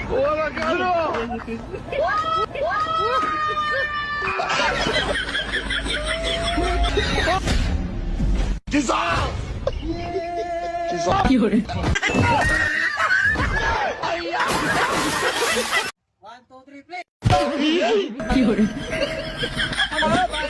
Wala ka ano! Dissolve! Dissolve! Yun. 1, 2, 3, play! Yun. Yun. Ano?